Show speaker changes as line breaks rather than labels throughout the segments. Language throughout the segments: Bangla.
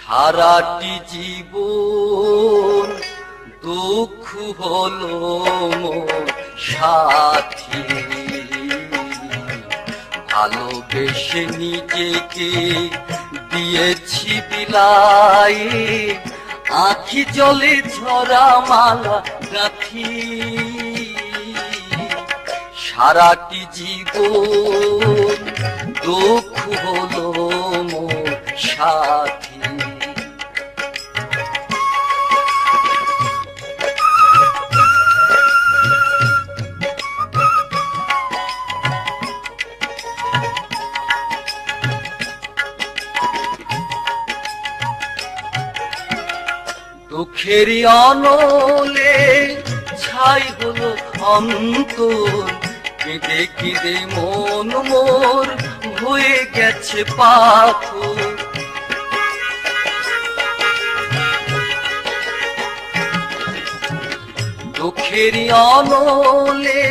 সারাটি জীবন দুঃখ হলো মোর সাথী, ভালোবেসে নিজেকে দিয়েছি বিলাই, আঁখি জলে ঝরা মালা গাঁথি। সারাটি জীবন দুঃখ হলো মোর সাথী। দুঃখেরই অনলে ছাই হলো অন্তর, কেঁদে কেঁদে মন মোর হয়ে গেছে পাথর। দুঃখেরই অনলে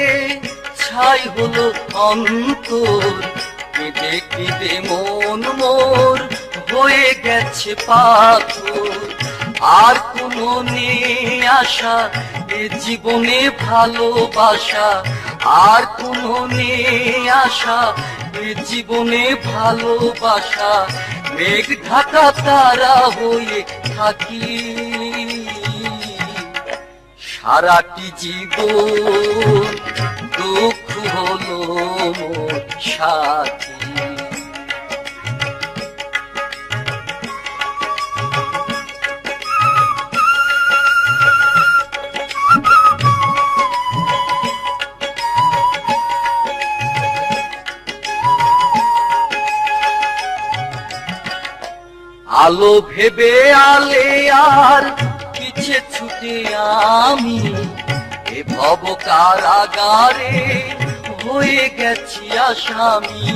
ছাই হলো অন্তর, কেঁদে কেঁদে মন মোর হয়ে গেছে পাথর। আর কোনো নেই আশা এ জীবনে ভালোবাসা, আর কোনো নেই আশা এ জীবনে ভালোবাসা। মেঘ ঢাকা তারা হয়ে থাকি, সারাটি জীবন দুঃখ হলো মোর সাথী। আলো ভেবে আলে আর পিছে ছুটে আমি, এ ভব কারাগারে হয়ে গেছি আসামি।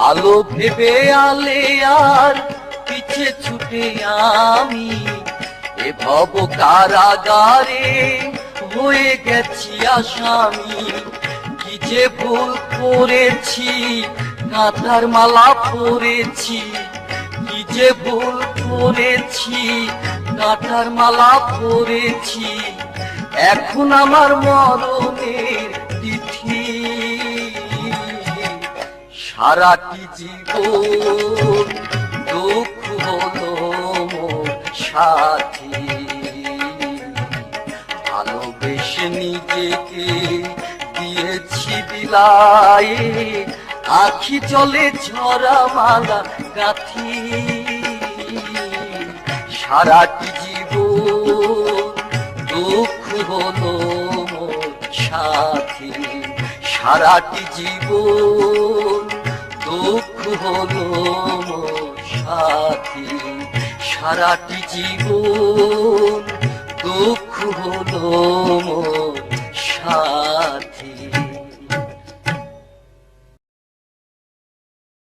আলো ভেবে আলে আর পিছে ছুটে আমি, এ ভব কারাগারে হয়ে গেছি আসামি। কি যে ভুল করেছি কাঁথার মালা পরেছি, কি যে ভুল করেছি কাঁথার মালা পরেছি। এখন আমার মরণের তিথি, সারাটি জীবন দুঃখ হলো মোর সাথী। ভালোবেসে নিজেকে দিয়েছি বিলাই, আঁখি জলে ঝরা মালা গাঁথি। সারাটি জীবন দুঃখ হলো মোর সাথী, সারাটি জীবন দুঃখ হলো মোর সাথী। সারাটি জীবন দুঃখ হলো